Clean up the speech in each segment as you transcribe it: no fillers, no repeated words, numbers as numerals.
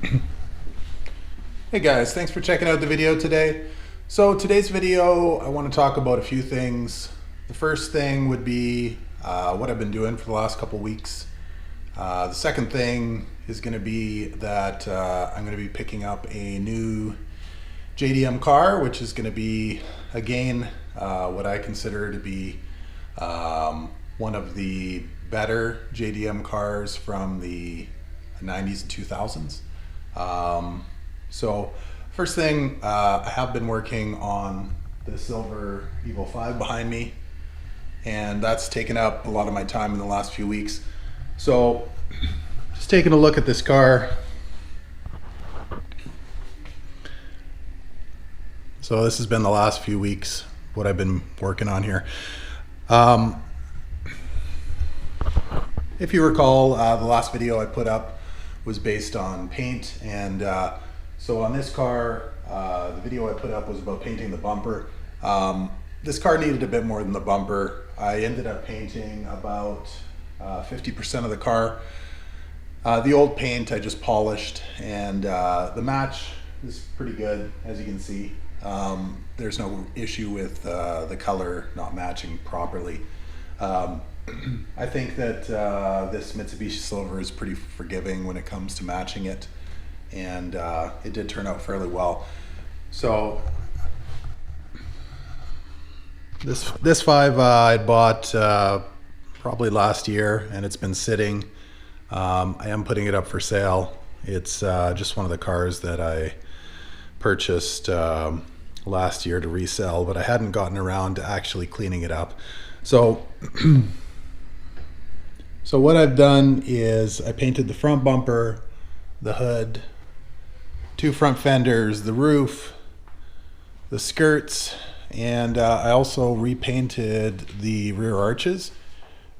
Hey guys, thanks for checking out the video today. So today's video, I want to talk about a few things. The first thing would be what I've been doing for the last couple weeks. The second thing is going to be that I'm going to be picking up a new JDM car, which is going to be, again, what I consider to be one of the better JDM cars from the 90s and 2000s. So first thing, I have been working on the silver Evo 5 behind me, and that's taken up a lot of my time in the last few weeks. So just taking a look at this car. So this has been the last few weeks, what I've been working on here. If you recall, the last video I put up was based on paint, and so on this car, the video I put up was about painting the bumper. This car needed a bit more than the bumper. I ended up painting about 50% of the car. The old paint I just polished, and the match is pretty good, as you can see. There's no issue with the color not matching properly. I think that this Mitsubishi Silver is pretty forgiving when it comes to matching it, and it did turn out fairly well. So this 5 I bought probably last year, and it's been sitting. I am putting it up for sale. It's just one of the cars that I purchased last year to resell, but I hadn't gotten around to actually cleaning it up. So so what I've done is I painted the front bumper, the hood, 2 front fenders, the roof, the skirts, and I also repainted the rear arches.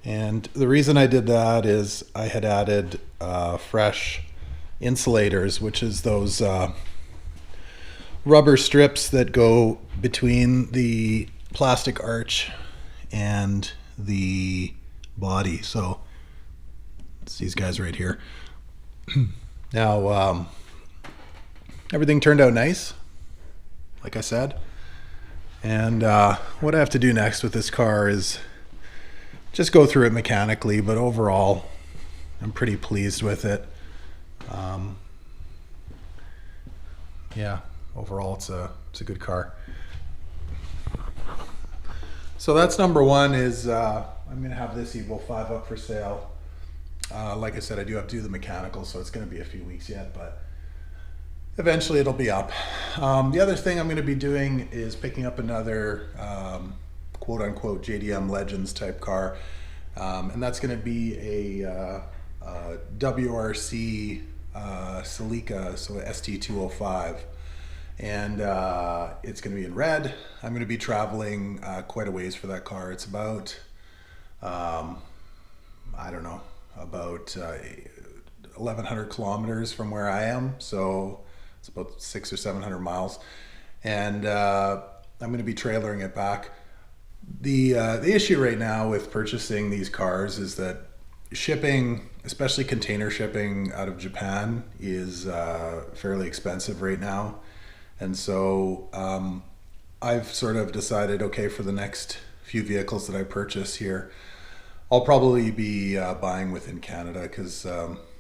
And the reason I did that is I had added fresh insulators, which is those rubber strips that go between the plastic arch and the body. So it's these guys right here. Now everything turned out nice, like I said, and what I have to do next with this car is just go through it mechanically, but overall I'm pretty pleased with it. Yeah, overall it's a good car. So that's number one, is I'm gonna have this Evo 5 up for sale. Like I said, I do have to do the mechanical, so it's gonna be a few weeks yet, but eventually it'll be up. The other thing I'm gonna be doing is picking up another quote unquote JDM Legends type car, and that's gonna be a WRC Celica, so a ST205. And it's going to be in red. I'm going to be traveling quite a ways for that car. It's about, I don't know, about 1,100 kilometers from where I am. So it's about 600 or 700 miles. And I'm going to be trailering it back. The issue right now with purchasing these cars is that shipping, especially container shipping out of Japan, is fairly expensive right now. And so I've sort of decided, okay, for the next few vehicles that I purchase here, I'll probably be buying within Canada, because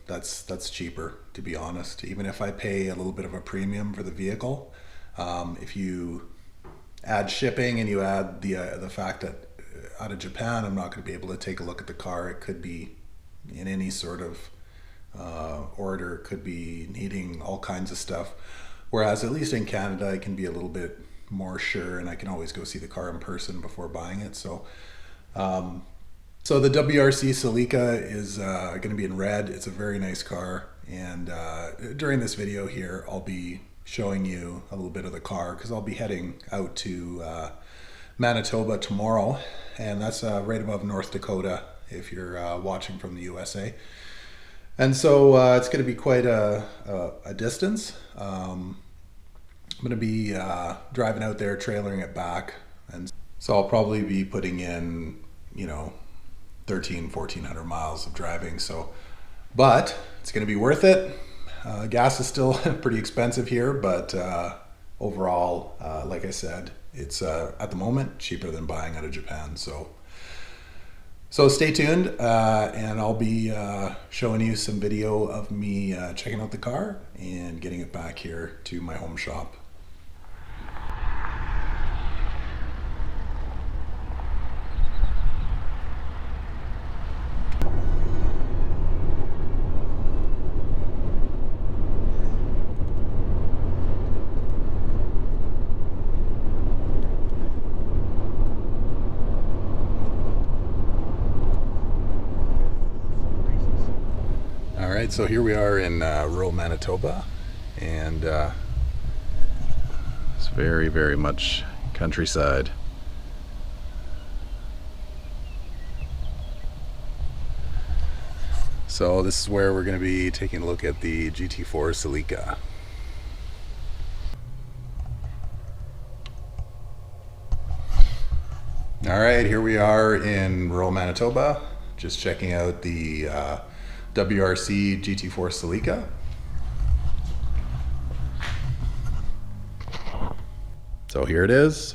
that's cheaper, to be honest. Even if I pay a little bit of a premium for the vehicle, if you add shipping and you add the fact that out of Japan I'm not going to be able to take a look at the car, it could be in any sort of order, it could be needing all kinds of stuff. Whereas at least in Canada, I can be a little bit more sure, and I can always go see the car in person before buying it. So, so the WRC Celica is going to be in red. It's a very nice car, and during this video here, I'll be showing you a little bit of the car, because I'll be heading out to Manitoba tomorrow, and that's right above North Dakota if you're watching from the USA. And so it's going to be quite a distance. I'm going to be driving out there, trailering it back. And so I'll probably be putting in, 1,400 miles of driving. So, but it's going to be worth it. Gas is still pretty expensive here, but overall, like I said, it's at the moment cheaper than buying out of Japan. So stay tuned, and I'll be showing you some video of me checking out the car and getting it back here to my home shop. Alright, so here we are in rural Manitoba, and it's very much countryside. So this is where we're going to be taking a look at the GT4 Celica. Alright, here we are in rural Manitoba, just checking out the WRC GT4 Celica. So here it is.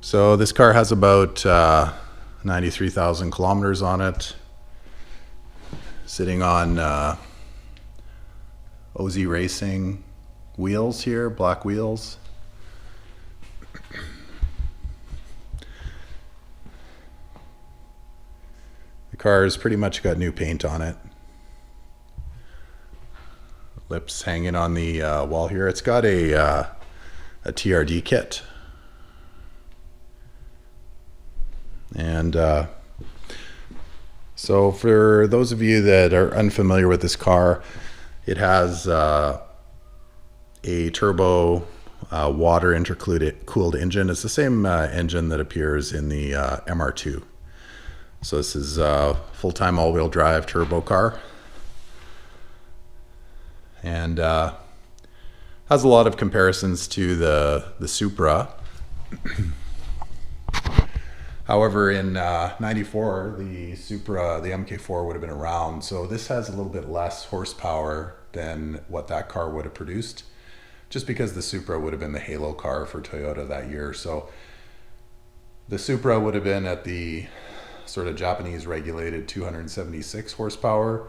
So this car has about 93,000 kilometers on it, sitting on OZ Racing wheels here, black wheels. The car's pretty much got new paint on it. Lips hanging on the wall here. It's got a TRD kit. And so for those of you that are unfamiliar with this car, it has a turbo water intercooled engine. It's the same engine that appears in the MR2. So this is a full-time all-wheel drive turbo car, and has a lot of comparisons to the Supra. However, in '94, the Supra, the MK4 would have been around, so this has a little bit less horsepower than what that car would have produced, just because the Supra would have been the halo car for Toyota that year. So the Supra would have been at the sort of Japanese regulated 276 horsepower.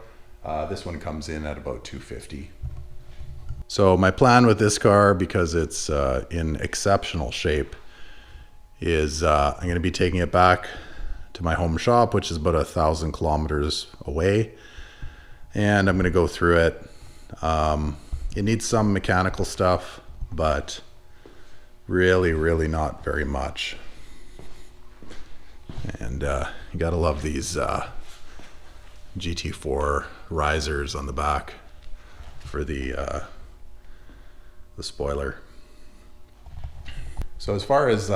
This one comes in at about 250. So my plan with this car, because it's in exceptional shape, is I'm going to be taking it back to my home shop, which is about 1,000 kilometers away, and I'm going to go through it. It needs some mechanical stuff, but really not very much. And you gotta love these GT4 risers on the back for the spoiler. So as far as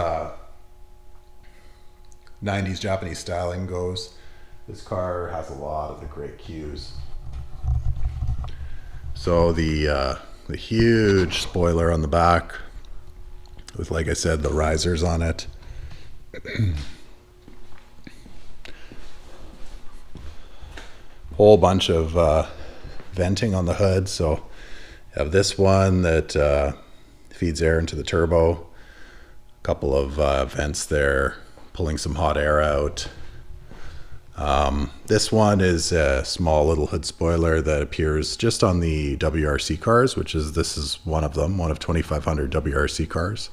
90s Japanese styling goes, this car has a lot of the great cues. So the huge spoiler on the back with, like I said, the risers on it. Whole bunch of venting on the hood. So you have this one that feeds air into the turbo, a couple of vents there pulling some hot air out. This one is a small little hood spoiler that appears just on the WRC cars, this is one of them, one of 2,500 WRC cars.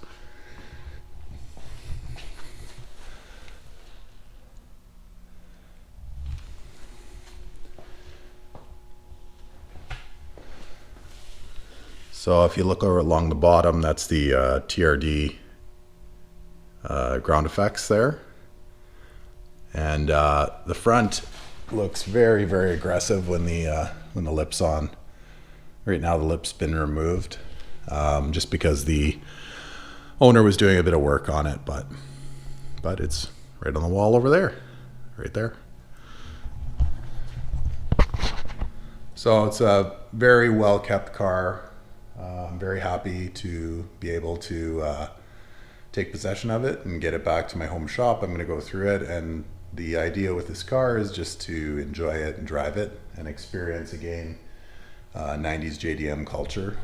So if you look over along the bottom, that's the TRD ground effects there. And the front looks very aggressive when the lip's on. Right now the lip's been removed, just because the owner was doing a bit of work on it, but it's right on the wall over there, right there. So it's a very well kept car. I'm very happy to be able to take possession of it and get it back to my home shop. I'm going to go through it, and the idea with this car is just to enjoy it and drive it and experience again 90s JDM culture.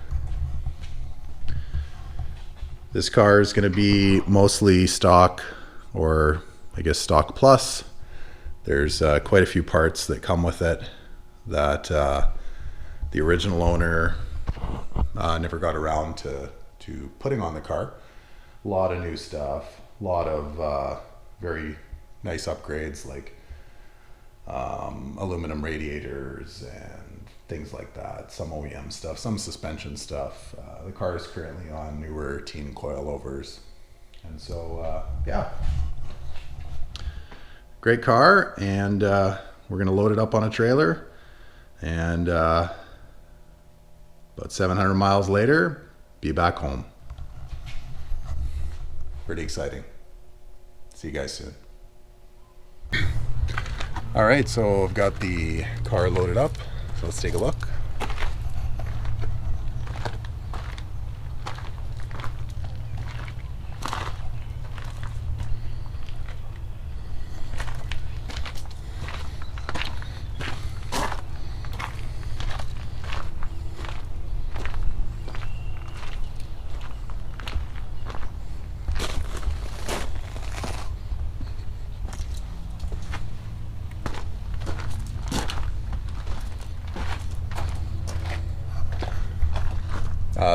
This car is going to be mostly stock, or I guess stock plus. There's quite a few parts that come with it that the original owner never got around to putting on the car. A lot of new stuff, a lot of very nice upgrades like aluminum radiators and things like that, some OEM stuff, some suspension stuff. The car is currently on newer teen coilovers, and so yeah, great car. And we're gonna load it up on a trailer, and about 700 miles later, be back home. Pretty exciting. See you guys soon. All right, so I've got the car loaded up, so let's take a look.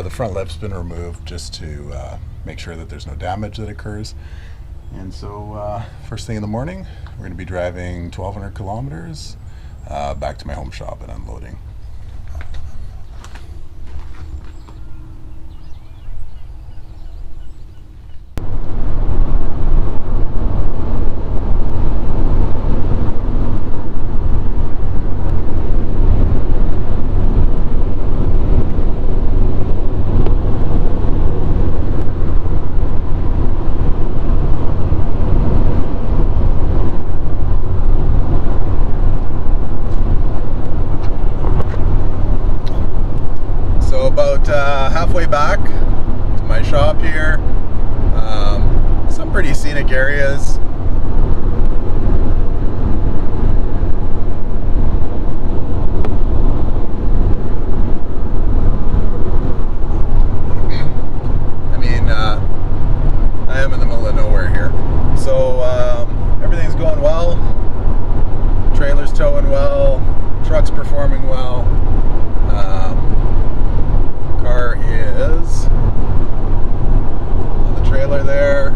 The front lip's been removed just to make sure that there's no damage that occurs. And so first thing in the morning, we're going to be driving 1,200 kilometers back to my home shop and unloading. Halfway back to my shop here. Some pretty scenic areas. I mean, I am in the middle of nowhere here, so everything's going well. Trailer's towing well, truck's performing well. Car is on the trailer there.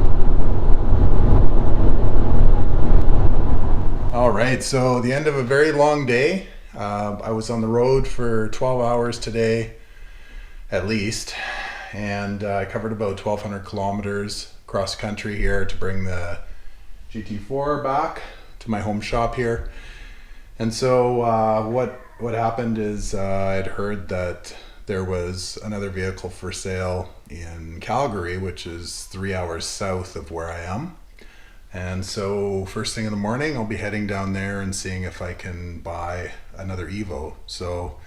All right, so the end of a very long day. I was on the road for 12 hours today, at least, and I covered about 1,200 kilometers cross country here to bring the GT4 back to my home shop here. And so what happened is I'd heard that there was another vehicle for sale in Calgary, which is 3 hours south of where I am. And so first thing in the morning, I'll be heading down there and seeing if I can buy another Evo. So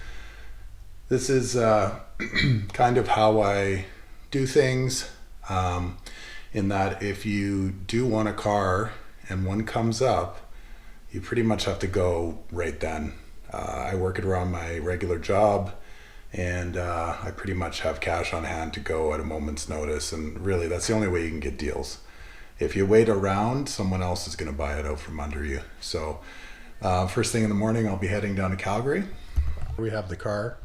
this is kind of how I do things, in that if you do want a car and one comes up, you pretty much have to go right then. I work it around my regular job, and I pretty much have cash on hand to go at a moment's notice, and really that's the only way you can get deals. If you wait around, someone else is going to buy it out from under you. So first thing in the morning, I'll be heading down to Calgary. We have the car.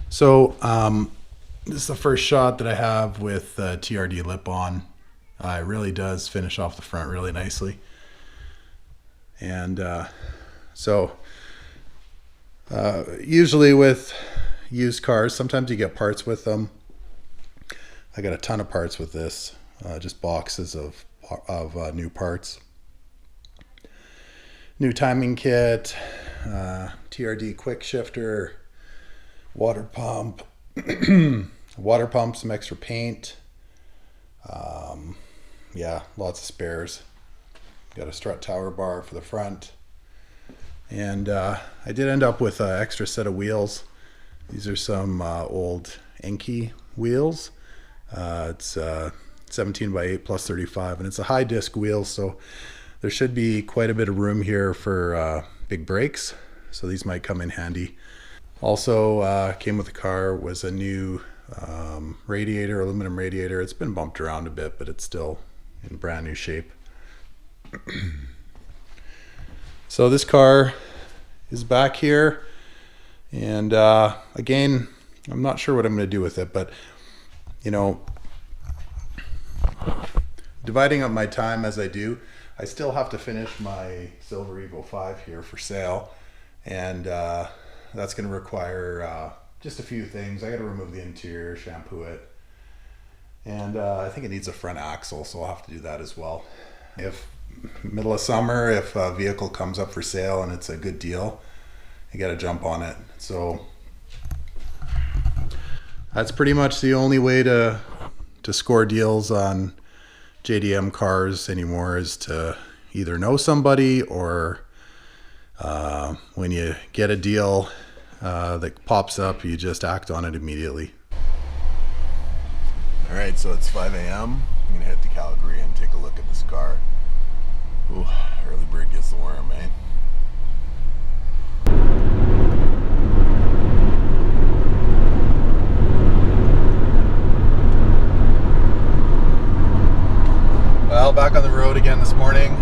So this is the first shot that I have with TRD lip on. It really does finish off the front really nicely. And so usually with used cars, sometimes you get parts with them. I got a ton of parts with this, just boxes of new parts. New timing kit, TRD quick shifter, water pump, some extra paint. Yeah, lots of spares. Got a strut tower bar for the front. And I did end up with an extra set of wheels. These are some old Enki wheels. It's 17 by 8 plus 35, and it's a high disc wheel, so there should be quite a bit of room here for big brakes, so these might come in handy. Also came with the car was a new radiator, aluminum radiator. It's been bumped around a bit, but it's still in brand new shape. So this car is back here, and again, I'm not sure what I'm going to do with it, but you know, dividing up my time as I do, I still have to finish my silver Evo 5 here for sale, and that's going to require just a few things. I got to remove the interior, shampoo it, and I think it needs a front axle, so I'll have to do that as well. If middle of summer, if a vehicle comes up for sale and it's a good deal, you got to jump on it. So that's pretty much the only way to score deals on JDM cars anymore, is to either know somebody, or when you get a deal that pops up, you just act on it immediately. All right, so it's 5 a.m. I'm gonna head to Calgary and take a look at this car. Ooh, early bird gets the worm, eh? Well, back on the road again this morning,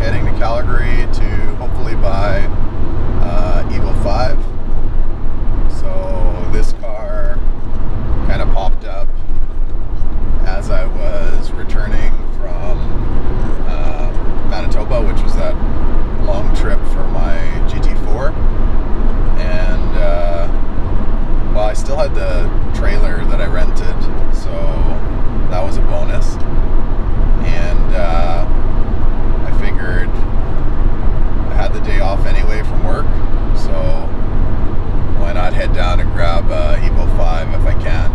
heading to Calgary to hopefully buy Evo 5. So this car kind of popped up as I was returning from Manitoba, which was that long trip for my GT4. And well, I still had the trailer that I rented, so that was a bonus. And I figured I had the day off anyway from work, so why not head down and grab Evo 5 if I can.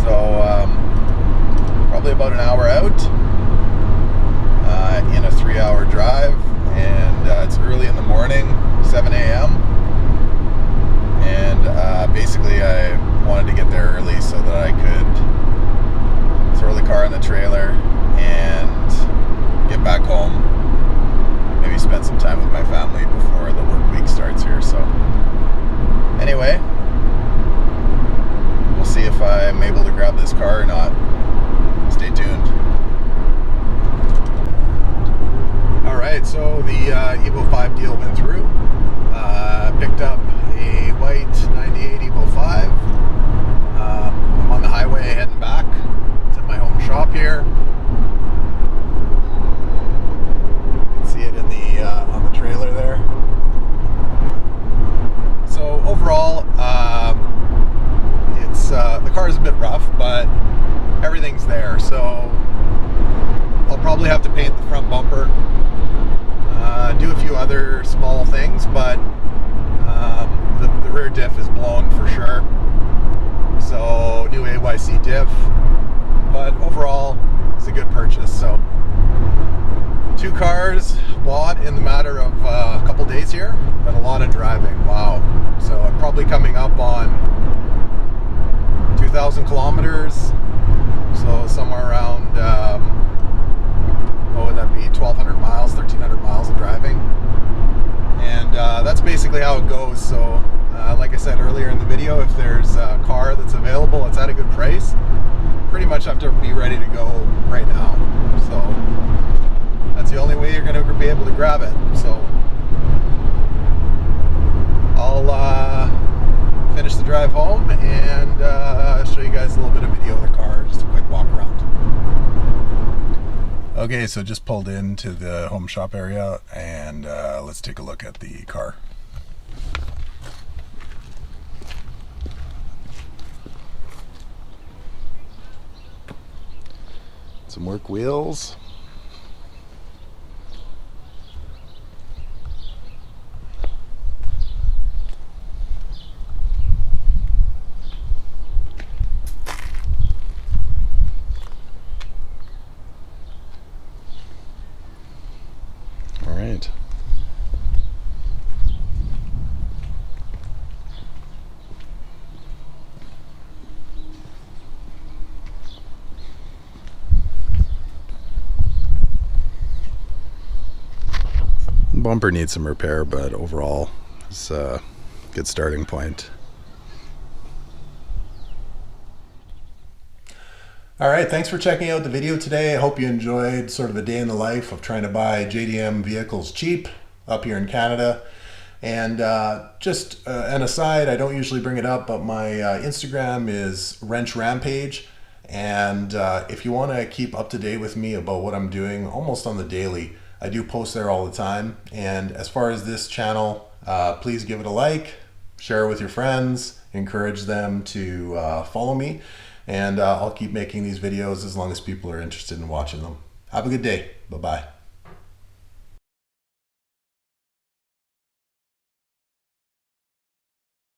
So probably about an hour out in a 3-hour drive, and it's early in the morning, 7 a.m. and basically I wanted to get there early so that I could throw the car in the trailer and get back home, maybe spend some time with my family before the work week starts here. So anyway, we'll see if I'm able to grab this car or not. Stay tuned. Alright, so the Evo 5 deal went through. Picked up a white 98 Evo 5. I'm on the highway heading back to my home shop here. You can see it in the on the trailer there. So overall, it's the car is a bit rough, but everything's there. So I'll probably have to paint the front bumper, do a few other small things, but the rear diff is blown for sure. So new AYC diff, but overall it's a good purchase. So 2 cars bought in the matter of a couple days here, but a lot of driving. Wow. So I'm probably coming up on 2,000 kilometers. So somewhere around, what would that be, 1,200 miles, 1,300 miles of driving. And that's basically how it goes. So like I said earlier in the video, if there's a car that's available, it's at a good price, pretty much have to be ready to go right now. So that's the only way you're going to be able to grab it. So I'll finish the drive home and show you guys a little bit of video of the car, just a quick walk around. Okay, so just pulled into the home shop area, and let's take a look at the car. Some work wheels. All right. bumper needs some repair, but overall it's a good starting point. All right, thanks for checking out the video today. I hope you enjoyed sort of a day in the life of trying to buy JDM vehicles cheap up here in Canada. And just an aside, I don't usually bring it up, but my Instagram is Wrench Rampage. And if you want to keep up to date with me about what I'm doing almost on the daily, I do post there all the time. And as far as this channel, please give it a like, share it with your friends, encourage them to follow me. And I'll keep making these videos as long as people are interested in watching them. Have a good day. Bye-bye.